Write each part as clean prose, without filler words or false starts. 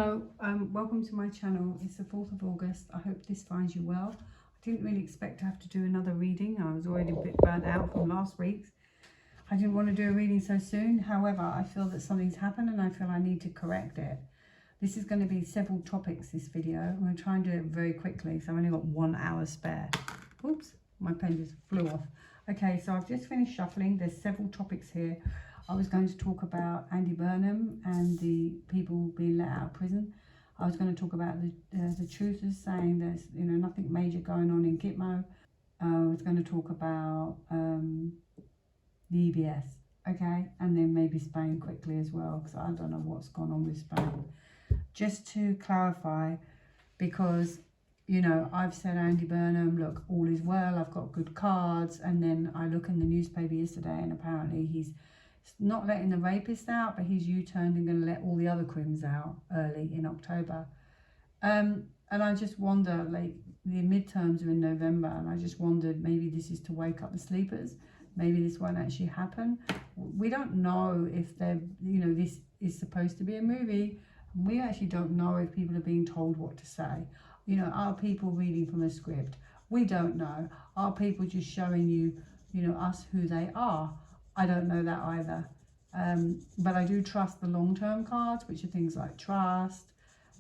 Hello, welcome to my channel. It's the 4th of August. I hope this finds you well. I didn't really expect to have to do another reading. I was already a bit burnt out from last week's. I didn't want to do a reading so soon. However, I feel that something's happened and I feel I need to correct it. This is going to be several topics, this video. I'm going to try and do it very quickly, so I've only got 1 hour spare. Oops, my pen just flew off. Okay, so I've just finished shuffling. There's several topics here. I was going to talk about Andy Burnham and the people being let out of prison. I was going to talk about the truthers saying there's nothing major going on in Gitmo. I was going to talk about the EBS, okay, and then maybe Spain quickly as well, because I don't know what's gone on with Spain. Just to clarify, because I've said Andy Burnham, look, all is well, I've got good cards, and then I look in the newspaper yesterday and apparently he's not letting the rapist out, but he's U-turned and going to let all the other crims out early in October. And I just wonder, like, the midterms are in November, and I just wondered, maybe this is to wake up the sleepers. Maybe this won't actually happen. We don't know if they're, this is supposed to be a movie. We actually don't know if people are being told what to say. Are people reading from a script? We don't know. Are people just showing you, us who they are? I don't know that either. But I do trust the long-term cards, which are things like trust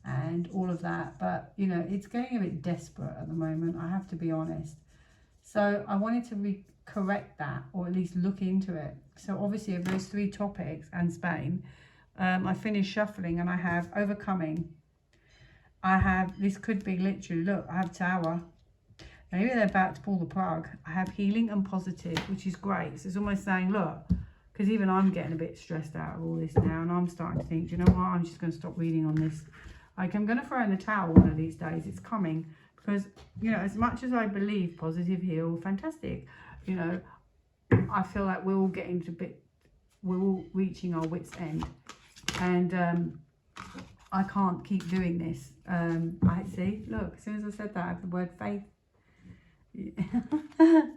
and all of that. But, it's getting a bit desperate at the moment, I have to be honest. So I wanted to correct that, or at least look into it. So obviously of those 3 topics and Spain, I finished shuffling and I have overcoming. I have, this could be literally, look, I have Tower. Maybe they're about to pull the plug. I have healing and positive, which is great. So it's almost saying, look, because even I'm getting a bit stressed out of all this now, and I'm starting to think, do you know what, I'm just going to stop reading on this. Like, I'm going to throw in the towel one of these days. It's coming. Because, as much as I believe positive, heal, fantastic, I feel like we're all getting to we're all reaching our wit's end. And I can't keep doing this. I see, look, as soon as I said that, I have the word faith.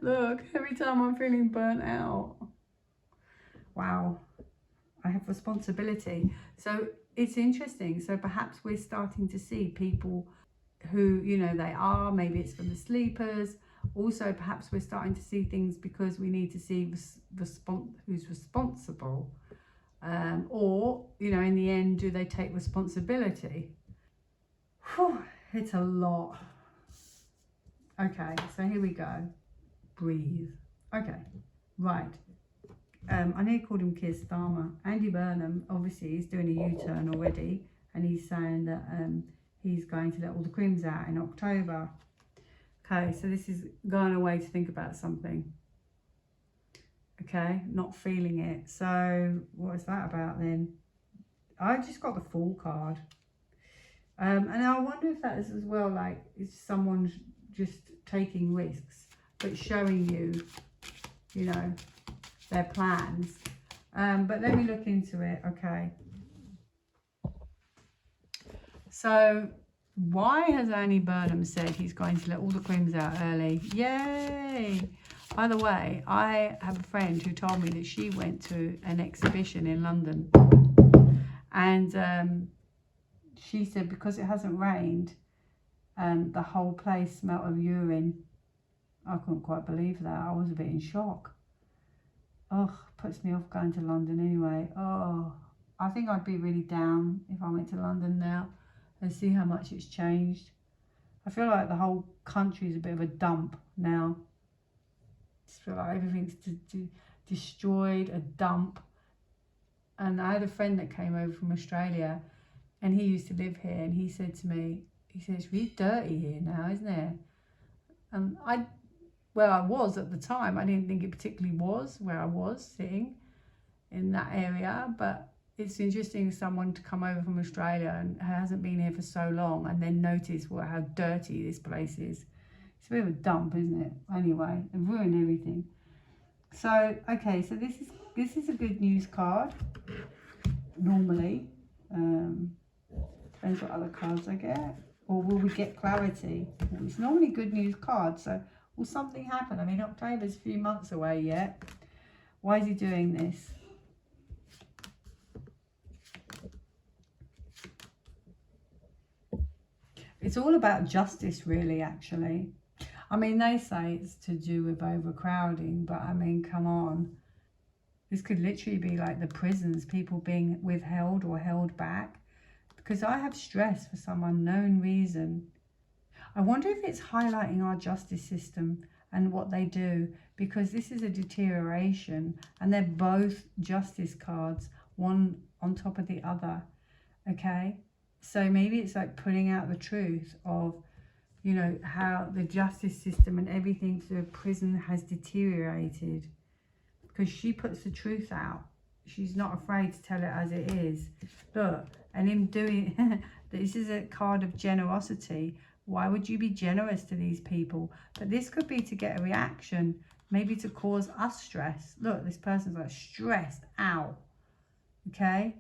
Look, every time I'm feeling burnt out. Wow, I have responsibility. So it's interesting. So perhaps we're starting to see people who, they are, maybe it's from the sleepers. Also, perhaps we're starting to see things because we need to see who's responsible. Or, in the end, do they take responsibility? Whew, it's a lot. Okay, so here we go. Breathe. Okay, right. I nearly called him Keir Starmer. Andy Burnham, obviously, he's doing a U-turn already, and he's saying that he's going to let all the crims out in October. Okay, so this is going away to think about something. Okay, not feeling it. So what is that about then? I just got the Fool card. And I wonder if that is as well, like, is someone just taking risks, but showing you, their plans. But let me look into it. Okay. So why has Andy Burnham said he's going to let all the crims out early? Yay! By the way, I have a friend who told me that she went to an exhibition in London, and she said because it hasn't rained, the whole place smelled of urine. I couldn't quite believe that. I was a bit in shock. Oh, puts me off going to London anyway. Oh, I think I'd be really down if I went to London now and see how much it's changed. I feel like the whole country is a bit of a dump now. I just feel like everything's destroyed, a dump. And I had a friend that came over from Australia, and he used to live here, and he said to me, he said, it's really dirty here now, isn't it? And I was at the time. I didn't think it particularly was where I was sitting in that area, but it's interesting someone to come over from Australia and hasn't been here for so long and then notice how dirty this place is. It's a bit of a dump, isn't it? Anyway, they've ruined everything. So, okay, so this is a good news card, normally. Depends what other cards I get. Or will we get clarity? It's normally good news card, so will something happen? I mean, October's a few months away yet. Why is he doing this? It's all about justice, really, actually. I mean, they say it's to do with overcrowding, but I mean, come on. This could literally be like the prisons, people being withheld or held back. Because I have stress for some unknown reason. I wonder if it's highlighting our justice system and what they do, because this is a deterioration and they're both justice cards, one on top of the other. Okay, so maybe it's like putting out the truth of, you know, how the justice system and everything to the prison has deteriorated, because she puts the truth out. She's not afraid to tell it as it is. Look, and him doing this is a card of generosity. Why would you be generous to these people? But this could be to get a reaction, maybe to cause us stress. Look, this person's like stressed out. Okay,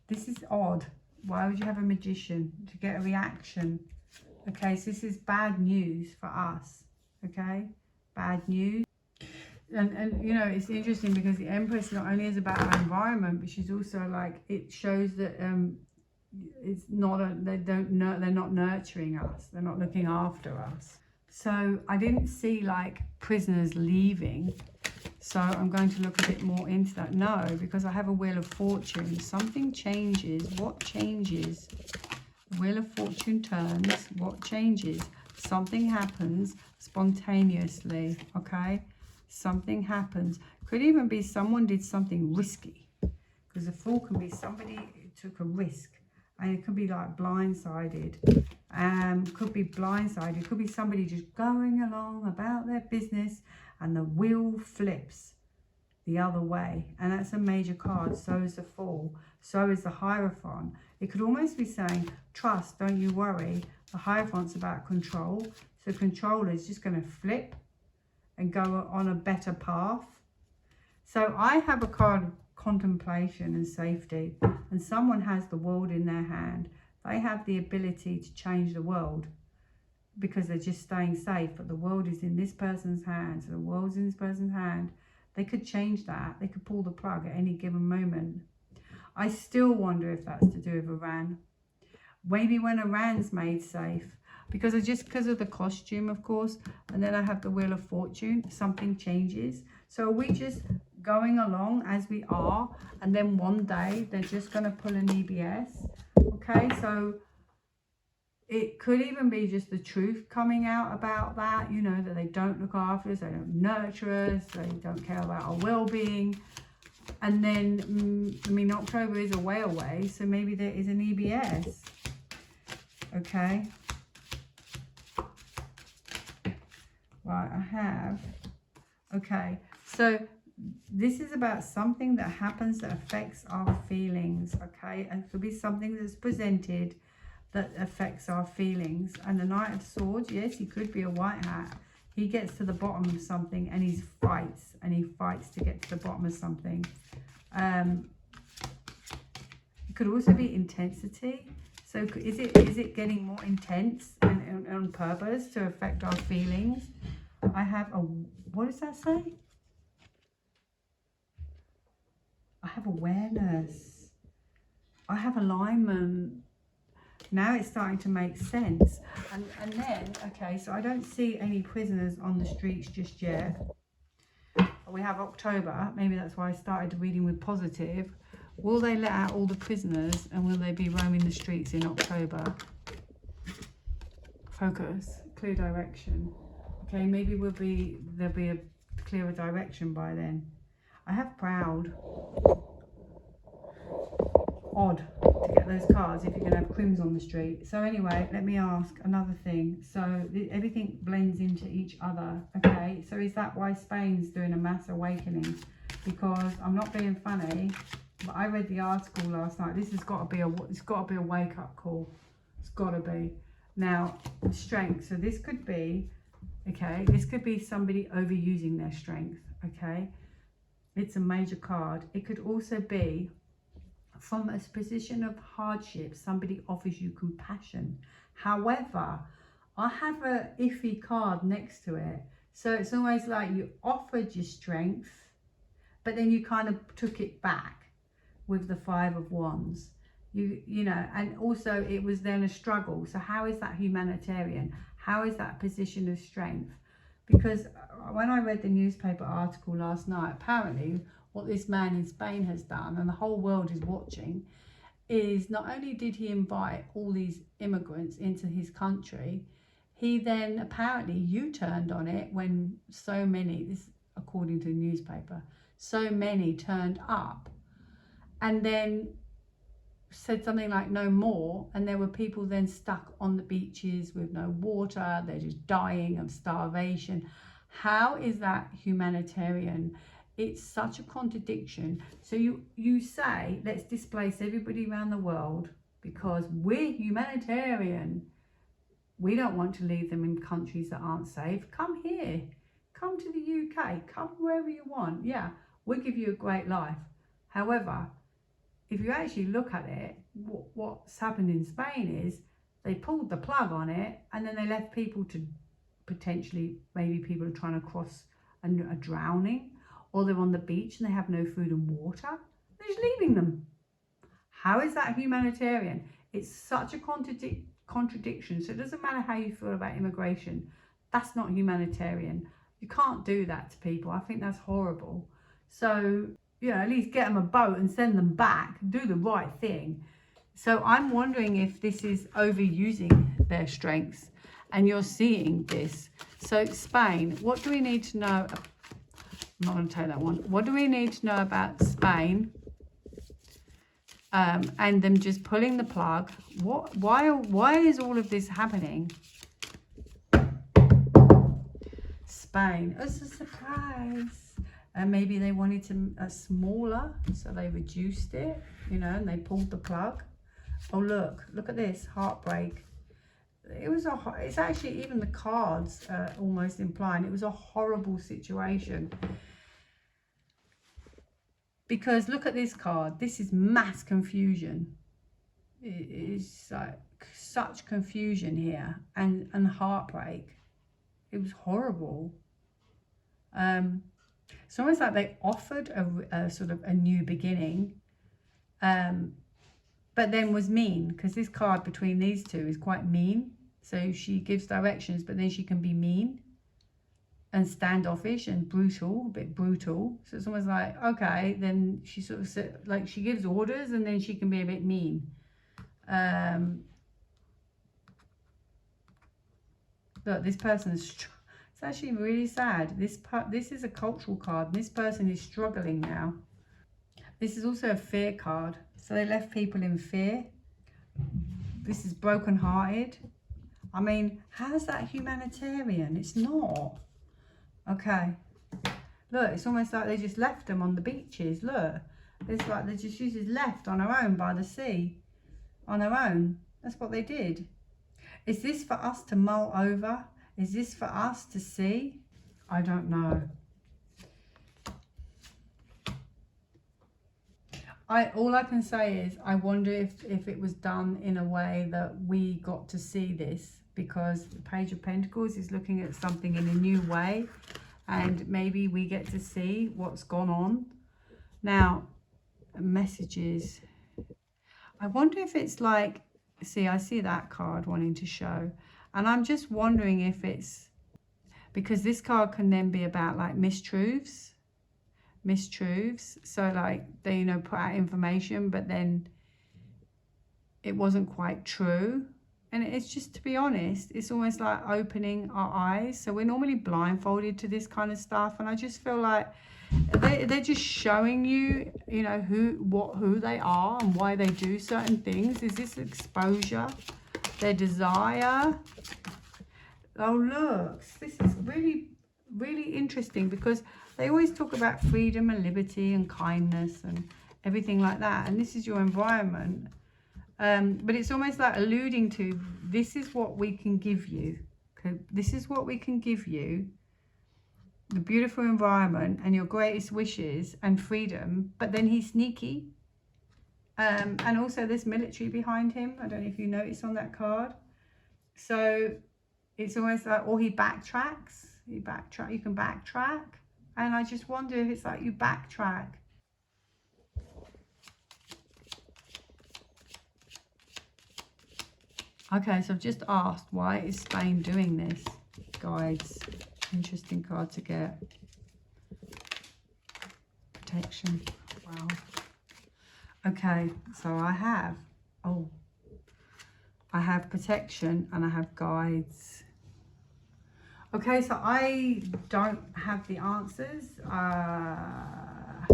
this is odd. Why would you have a magician? To get a reaction. Okay, so this is bad news for us. Okay, bad news. And you know, it's interesting because the Empress not only is about our environment, but she's also like, it shows that it's not they're not nurturing us, they're not looking after us. So I didn't see like prisoners leaving, so I'm going to look a bit more into that. No, because I have a Wheel of Fortune. Something changes. What changes? The Wheel of Fortune turns. What changes? Something happens spontaneously. Okay, something happens. Could even be someone did something risky, because the Fool can be somebody who took a risk. And it could be like blindsided. Could be blindsided. Could be somebody just going along about their business and the wheel flips the other way. And that's a major card. So is the Fool. So is the Hierophant. It could almost be saying, trust, don't you worry. The Hierophant's about control. So control is just going to flip and go on a better path. So I have a card of contemplation and safety, and someone has the world in their hand. They have the ability to change the world because they're just staying safe, but the world is in this person's hand. So the world's in this person's hand. They could change that. They could pull the plug at any given moment. I still wonder if that's to do with Iran. Maybe when Iran's made safe, because of the costume, of course. And then I have the Wheel of Fortune. Something changes. So are we just going along as we are, and then one day they're just going to pull an EBS? Okay, so it could even be just the truth coming out about that, you know, that they don't look after us, they don't nurture us, they don't care about our well-being. And then, I mean, October is a way away, so maybe there is an EBS. Okay. Right, I have. Okay, so this is about something that happens that affects our feelings, okay? And it could be something that's presented that affects our feelings. And the Knight of Swords, yes, he could be a white hat. He gets to the bottom of something and he fights to get to the bottom of something. It could also be intensity. So is it getting more intense and on purpose to affect our feelings? I have a, what does that say? I have awareness. I have alignment. Now it's starting to make sense. And then, okay, so I don't see any prisoners on the streets just yet. We have October. Maybe that's why I started reading with positive. Will they let out all the prisoners, and will they be roaming the streets in October? Focus. Clear direction. Okay, maybe there'll be a clearer direction by then. I have proud. Odd to get those cards if you're going to have crims on the street. So anyway, let me ask another thing. So everything blends into each other. Okay, so is that why Spain's doing a mass awakening? Because I'm not being funny, but I read the article last night. This has got to be a wake-up call. It's got to be. Now, strength. So this could be, okay, this could be somebody overusing their strength. Okay, it's a major card. It could also be from a position of hardship, somebody offers you compassion. However, I have a iffy card next to it. So it's always like you offered your strength, but then you kind of took it back with the 5 of Wands. You know, and also it was then a struggle. So how is that humanitarian? How is that position of strength? Because when I read the newspaper article last night, apparently what this man in Spain has done, and the whole world is watching, is not only did he invite all these immigrants into his country, he then apparently U-turned on it when so many, this according to the newspaper, so many turned up, and then said something like no more, and there were people then stuck on the beaches with no water. They're just dying of starvation. How is that humanitarian? It's such a contradiction. So you say, let's displace everybody around the world because we're humanitarian. We don't want to leave them in countries that aren't safe. Come here, come to the UK, come wherever you want. Yeah, we'll give you a great life. However, if you actually look at it, what's happened in Spain is they pulled the plug on it, and then they left people to potentially, maybe people are trying to cross and are drowning, or they're on the beach and they have no food and water. They're just leaving them. How is that humanitarian? It's such a contradiction. So it doesn't matter how you feel about immigration. That's not humanitarian. You can't do that to people. I think that's horrible. So, you know, at least get them a boat and send them back. Do the right thing. So I'm wondering if this is overusing their strengths, and you're seeing this. So Spain, what do we need to know? I'm not going to take that one. What do we need to know about Spain and them just pulling the plug? Why is all of this happening? Spain, it's a surprise. Maybe they wanted to smaller, so they reduced it, you know, and they pulled the plug. Oh, look at this, heartbreak. It's actually, even the cards almost implying it was a horrible situation. Because look at this card. This is mass confusion. It is like such confusion here, and heartbreak. It was horrible. It's almost like they offered a sort of a new beginning, but then was mean, because this card between these two is quite mean. So she gives directions, but then she can be mean and standoffish and brutal, a bit brutal. So it's almost like, okay, then she sort of like she gives orders, and then she can be a bit mean. Look, this person's, it's actually really sad. This is a cultural card, and this person is struggling now. This is also a fear card. So they left people in fear. This is broken-hearted. I mean, how's that humanitarian? It's not. Okay. Look, it's almost like they just left them on the beaches. Look. It's like they just left on her own by the sea. On her own. That's what they did. Is this for us to mull over? Is this for us to see? I don't know. All I can say is I wonder if it was done in a way that we got to see this, because the Page of Pentacles is looking at something in a new way, and maybe we get to see what's gone on. Now, messages. I wonder if it's like, see, I see that card wanting to show, and I'm just wondering if it's because this card can then be about like mistruths. So like they, you know, put out information, but then it wasn't quite true. And it's just, to be honest, it's almost like opening our eyes. So we're normally blindfolded to this kind of stuff, and I just feel like they're just showing you, you know, who they are and why they do certain things. Is this exposure, their desire? Oh look, this is really, really interesting, because they always talk about freedom and liberty and kindness and everything like that, and this is your environment. But it's almost like alluding to, this is what we can give you. Okay? This is what we can give you. The beautiful environment and your greatest wishes and freedom. But then he's sneaky. And also there's military behind him. I don't know if you notice on that card. So it's almost like, or he backtracks. You can backtrack. And I just wonder if it's like you backtrack. Okay, so I've just asked, why is Spain doing this? Guides. Interesting card to get. Protection. Wow. Okay, so I have, I have protection and I have guides. Okay, so I don't have the answers. I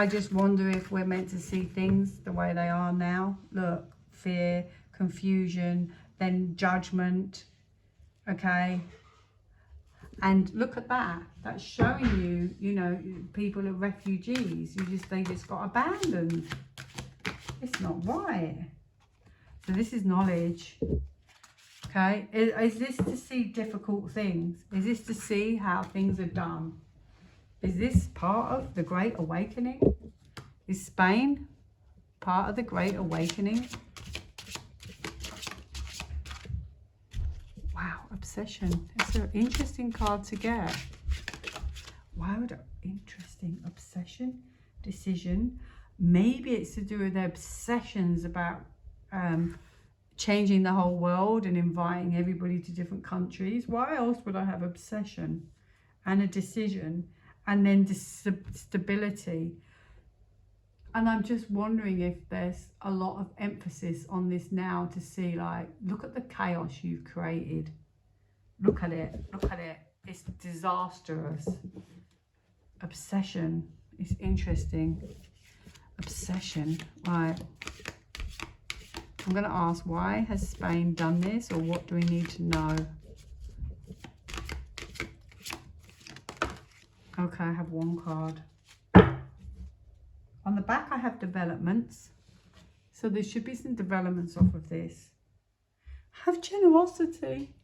just wonder if we're meant to see things the way they are now. Look, fear, confusion, then judgment. Okay. And look at that. That's showing you, you know, people are refugees. They just got abandoned. It's not right. So this is knowledge. Okay. Is this to see difficult things? Is this to see how things are done? Is this part of the Great Awakening? Is Spain part of the Great Awakening? Wow, obsession. It's an interesting card to get. Why would interesting obsession, decision? Maybe it's to do with their obsessions about changing the whole world and inviting everybody to different countries. Why else would I have obsession and a decision and then stability? And I'm just wondering if there's a lot of emphasis on this now to see, like, look at the chaos you've created. Look at it. Look at it. It's disastrous. Obsession. It's interesting. Obsession. Right. I'm going to ask, why has Spain done this, or what do we need to know? Okay, I have one card. On the back, I have developments. So there should be some developments off of this. I have generosity.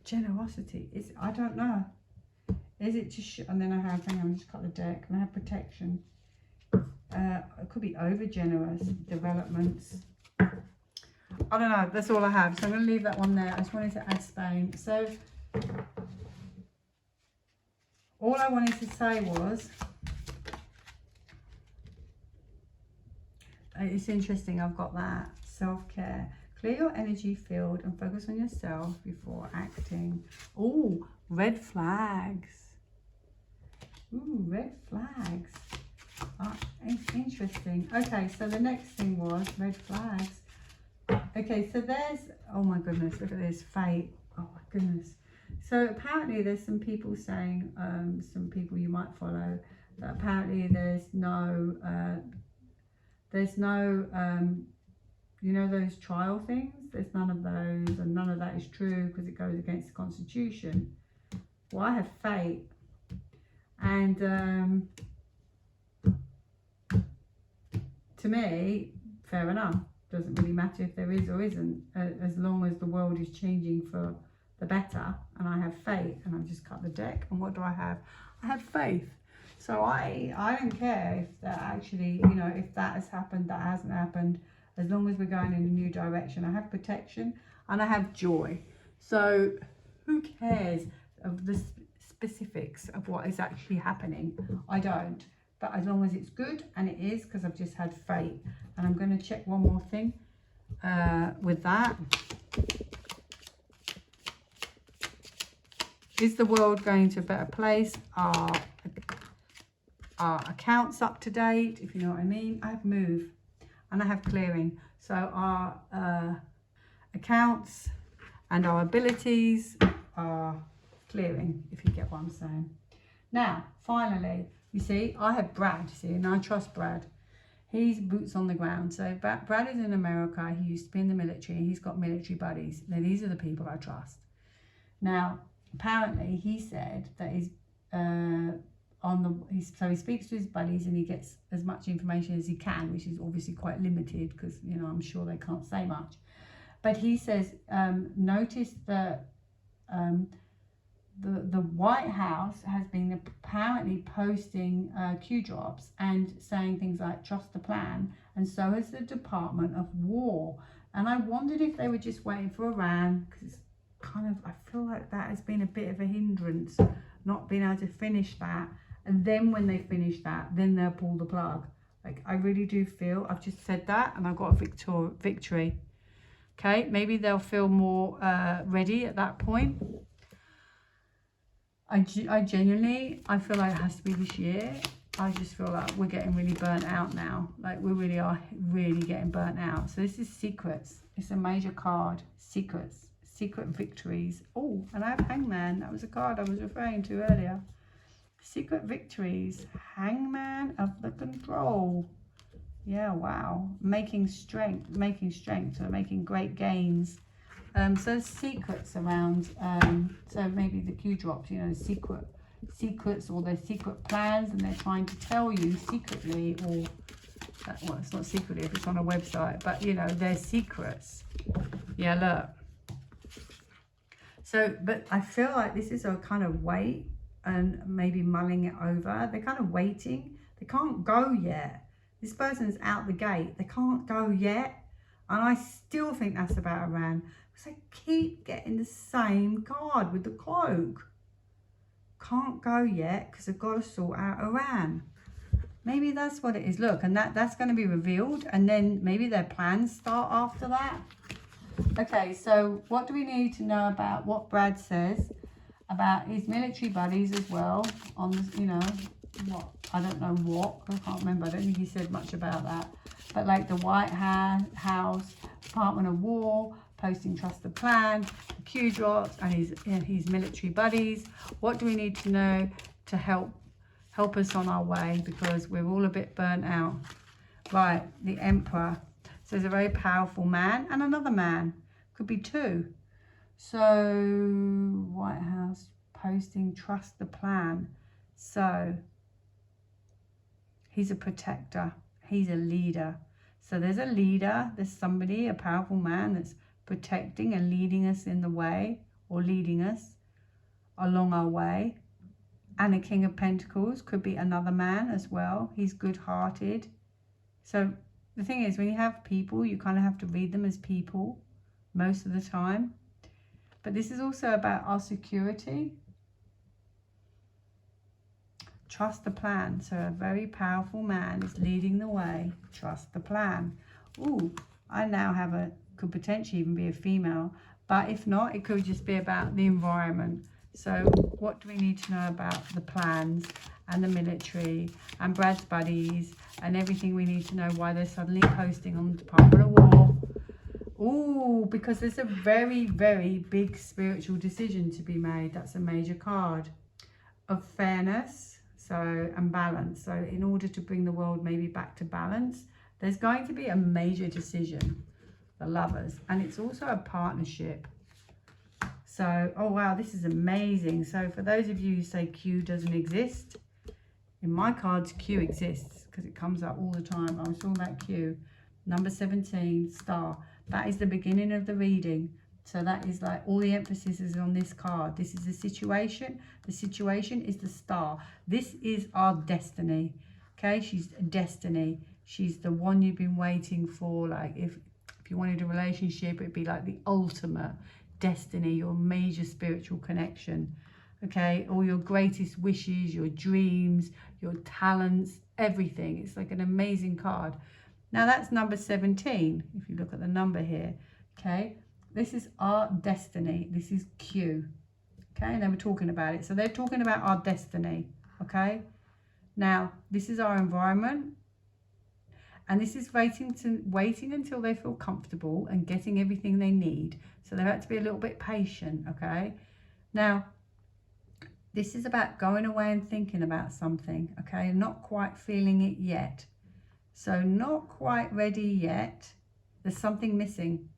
Generosity. I don't know. Is it just... And then I have... Hang on, just cut the deck. And I have protection. It could be over generous. Developments. I don't know. That's all I have. So I'm going to leave that one there. I just wanted to add Spain. So all I wanted to say was... It's interesting, I've got that. Self-care. Clear your energy field and focus on yourself before acting. Oh, red flags. Ooh, red flags. Interesting. Okay, so the next thing was red flags. Okay, so there's... Oh my goodness, look at this. Fate. Oh my goodness. So apparently there's some people saying, some people you might follow, that apparently there's no... you know, those trial things, there's none of those, and none of that is true because it goes against the Constitution. Well, I have fate, and to me, fair enough, doesn't really matter if there is or isn't, as long as the world is changing for the better, and I have fate. And I've just cut the deck, and what do I have? I have faith. So I don't care if that actually, you know, if that has happened, that hasn't happened, as long as we're going in a new direction. I have protection and I have joy. So who cares of the specifics of what is actually happening? I don't. But as long as it's good, and it is, because I've just had fate. And I'm going to check one more thing with that. Is the world going to a better place? Our accounts up to date, if you know what I mean. I have move and I have clearing. So our accounts and our abilities are clearing, if you get what I'm saying. Now, finally, you see, I have Brad, see, and I trust Brad. He's boots on the ground. So Brad is in America. He used to be in the military. He's got military buddies. Now, these are the people I trust. Now, apparently, he said that he's so he speaks to his buddies and he gets as much information as he can, which is obviously quite limited because, you know, I'm sure they can't say much. But he says, notice that the White House has been apparently posting Q drops and saying things like trust the plan, and so has the Department of War. And I wondered if they were just waiting for Iran, because it's kind of, I feel like that has been a bit of a hindrance, not being able to finish that. And then when they finish that, then they'll pull the plug. Like, I really do feel, I've just said that and I've got a victory. Okay, maybe they'll feel more ready at that point. I genuinely, I feel like it has to be this year. I just feel like we're getting really burnt out now. Like we really are really getting burnt out. So this is secrets. It's a major card. Secrets. Secret victories. Oh, and I have Hangman. That was a card I was referring to earlier. Secret victories. Hangman of the Control. Yeah, wow. Making strength. Making strength. So making great gains. So secrets around, so maybe the Q drops, you know, secrets or their secret plans, and they're trying to tell you secretly, or, well, it's not secretly if it's on a website, but, you know, they're secrets. Yeah, look. So, but I feel like this is a kind of wait and maybe mulling it over. They're kind of waiting. They can't go yet. This person's out the gate. They can't go yet. And I still think that's about Iran. Because I keep getting the same card with the cloak. Can't go yet because I've got to sort out Iran. Maybe that's what it is. Look, and that's going to be revealed. And then maybe their plans start after that. Okay, so what do we need to know about what Brad says about his military buddies as well? On this, you know, what? I don't know what. I can't remember. I don't think he said much about that. But like the White House, Department of War, posting trust the plan, Q drops, and his military buddies. What do we need to know to help us on our way? Because we're all a bit burnt out. Right, the Emperor. So there's a very powerful man and another man. Could be two. So White House posting trust the plan. So he's a protector. He's a leader. So there's a leader. There's somebody, a powerful man that's protecting and leading us in the way, or leading us along our way. And the King of Pentacles could be another man as well. He's good-hearted. So the thing is, when you have people, you kind of have to read them as people most of the time. But this is also about our security. Trust the plan. So a very powerful man is leading the way. Trust the plan. Ooh, I now have could potentially even be a female. But if not, it could just be about the environment. So what do we need to know about the plans and the military and Brad's buddies and everything we need to know why they're suddenly posting on the Department of War? Ooh, because there's a very, very big spiritual decision to be made. That's a major card of fairness, so, and balance. So in order to bring the world maybe back to balance, there's going to be a major decision, the Lovers, and it's also a partnership. So, oh wow, this is amazing. So for those of you who say Q doesn't exist, in my cards Q exists because it comes up all the time. I was talking about Q. Number 17, star. That is the beginning of the reading. So that is like all the emphasis is on this card. This is the situation. The situation is the star. This is our destiny. Okay, she's destiny. She's the one you've been waiting for. Like if you wanted a relationship, it'd be like the ultimate destiny, your major spiritual connection. Okay, all your greatest wishes, your dreams, your talents, everything. It's like an amazing card. Now that's number 17, if you look at the number here. Okay, this is our destiny. This is Q. Okay, and they were talking about it. So they're talking about our destiny. Okay, now this is our environment. And this is waiting until they feel comfortable and getting everything they need. So they have to be a little bit patient, okay? Now, this is about going away and thinking about something, okay? Not quite feeling it yet. So not quite ready yet. There's something missing.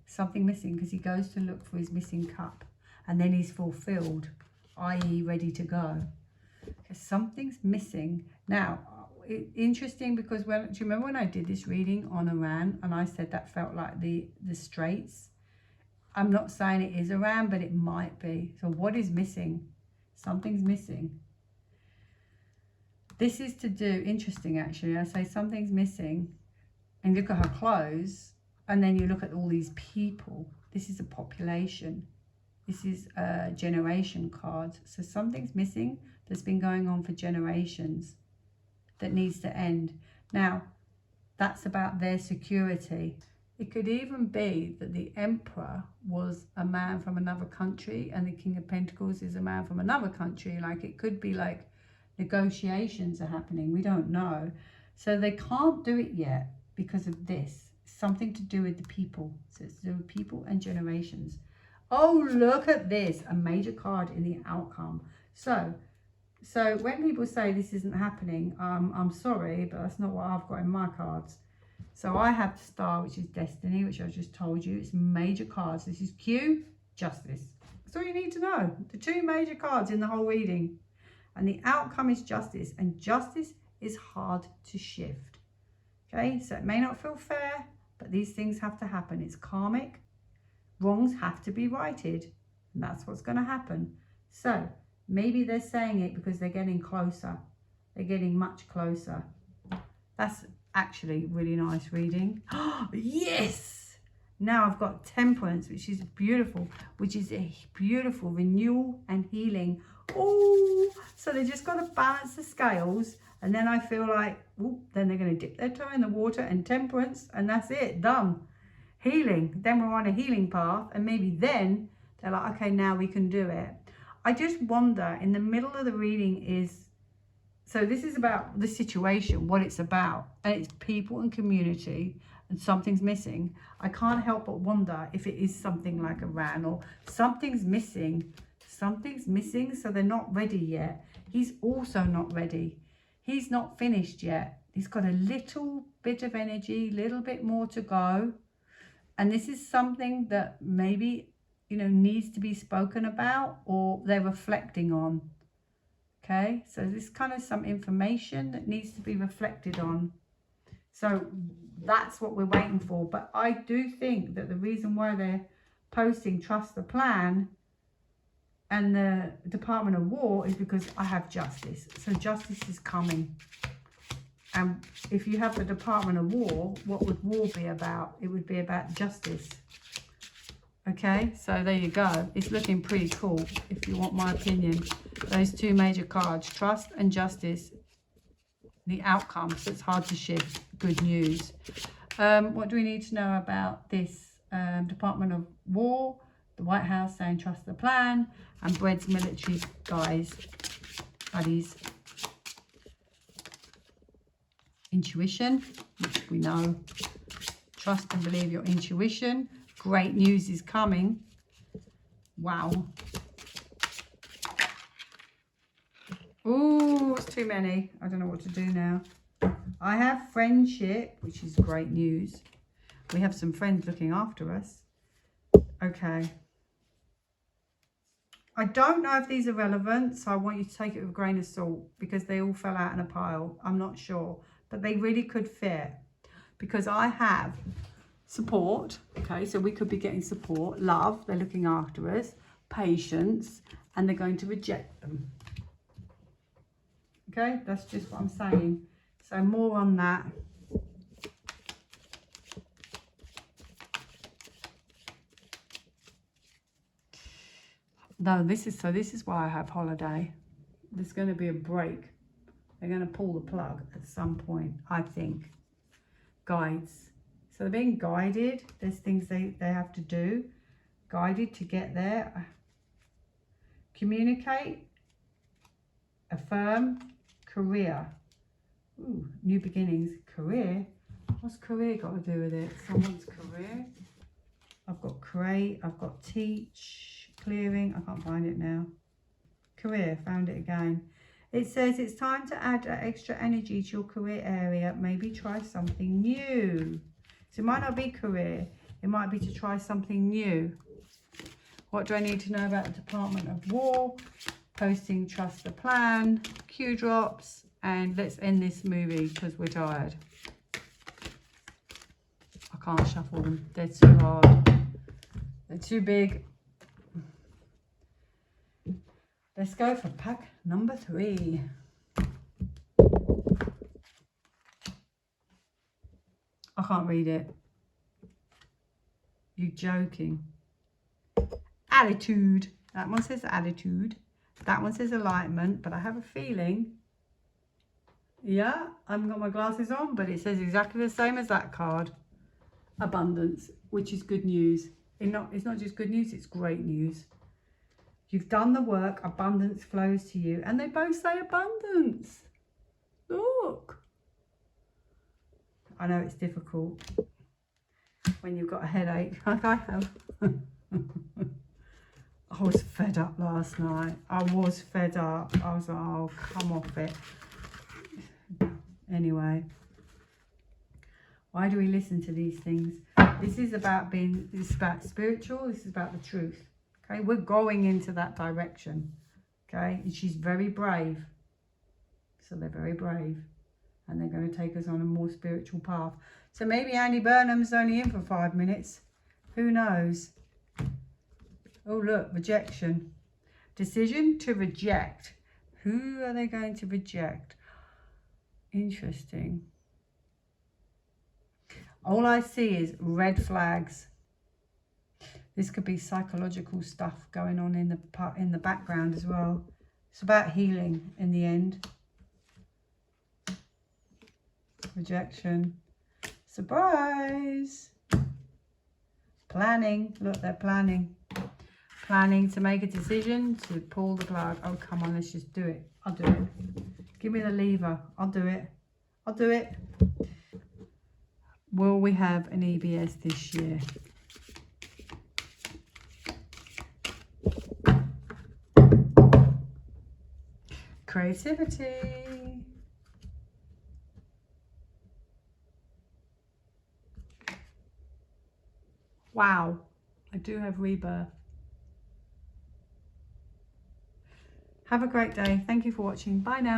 Something missing because he goes to look for his missing cup. And then he's fulfilled, i.e. ready to go. Because something's missing. Now, interesting because do you remember when I did this reading on Iran and I said that felt like the Straits? I'm not saying it is Iran, but it might be. So what is missing? Something's missing. This is to do, interesting actually, I say something's missing and look at her clothes and then you look at all these people. This is a population. This is a generation card. So something's missing that's been going on for generations. That needs to end. Now, that's about their security. It could even be that the Emperor was a man from another country and the King of Pentacles is a man from another country. Like, it could be like negotiations are happening. We don't know. So they can't do it yet because of this. Something to do with the people. So it's to do with people and generations. Oh, look at this. A major card in the outcome. So when people say this isn't happening, I'm sorry, but that's not what I've got in my cards. So I have the Star, which is Destiny, which I just told you. It's major cards. This is Q, Justice. That's all you need to know. The two major cards in the whole reading. And the outcome is Justice. And Justice is hard to shift. Okay, so it may not feel fair, but these things have to happen. It's karmic. Wrongs have to be righted. And that's what's going to happen. So maybe they're saying it because they're getting closer. They're getting much closer. That's actually really nice reading. Yes! Now I've got Temperance, which is beautiful, which is a beautiful renewal and healing. Oh, so they just got to balance the scales, and then I feel like, ooh, then they're going to dip their toe in the water and Temperance, and that's it, done. Healing. Then we're on a healing path, and maybe then they're like, okay, now we can do it. I just wonder, in the middle of the reading is, so this is about the situation, what it's about, and it's people and community, and something's missing. I can't help but wonder if it is something like Iran or something's missing. Something's missing, so they're not ready yet. He's also not ready. He's not finished yet. He's got a little bit of energy, little bit more to go. And this is something that maybe, you know, needs to be spoken about or they're reflecting on. Okay, so this kind of some information that needs to be reflected on. So that's what we're waiting for. But I do think that the reason why they're posting Trust the Plan and the Department of War is because I have Justice. So Justice is coming. And if you have the Department of War, what would war be about? It would be about justice. Okay, so there you go. It's looking pretty cool, if you want my opinion. Those two major cards, Trust and Justice, the outcome. So it's hard to shift. Good news. What do we need to know about this Department of War? The White House saying Trust the Plan. And Bread's military guys, buddies. Intuition, which we know. Trust and believe your intuition. Great news is coming. Wow. Ooh, it's too many. I don't know what to do now. I have friendship, which is great news. We have some friends looking after us. Okay. I don't know if these are relevant, so I want you to take it with a grain of salt because they all fell out in a pile. I'm not sure, but they really could fit because I have support. Okay, so we could be getting support, love, they're looking after us, patience, and they're going to reject them. Okay, that's just what I'm saying. So more on that. No, this is why I have holiday. There's going to be a break. They're going to pull the plug at some point, I think. Guides. So they're being guided. There's things they have to do. Guided to get there. Communicate. Affirm. Career. Ooh, new beginnings. Career. What's career got to do with it? Someone's career. I've got create. I've got teach. Clearing. I can't find it now. Career. Found it again. It says it's time to add extra energy to your career area. Maybe try something new. So it might not be career. It might be to try something new. What do I need to know about the Department of War? Posting Trust the Plan. Q drops. And let's end this movie because we're tired. I can't shuffle them. They're too hard. They're too big. Let's go for pack number 3. I can't read it. You're joking. Attitude. That one says attitude. That one says alignment. But I have a feeling. Yeah, I haven't got my glasses on. But it says exactly the same as that card. abundance, which is good news. It's not just good news, it's great news. You've done the work, abundance flows to you. And they both say abundance. Look. I know it's difficult when you've got a headache, like I have. I was fed up last night. I was fed up. I was like, oh, come off it. Anyway. Why do we listen to these things? This is about spiritual. This is about the truth. Okay, we're going into that direction. Okay, and she's very brave. So they're very brave. And they're going to take us on a more spiritual path. So maybe Andy Burnham's only in for 5 minutes. Who knows? Oh, look, rejection. Decision to reject. Who are they going to reject? Interesting. All I see is red flags. This could be psychological stuff going on in the background as well. It's about healing in the end. Rejection. Surprise. Planning. Look, they're planning. Planning to make a decision to pull the plug. Oh, come on, let's just do it. I'll do it. Give me the lever. I'll do it. I'll do it. Will we have an EBS this year? Creativity. Wow. I do have rebirth. Have a great day. Thank you for watching. Bye now.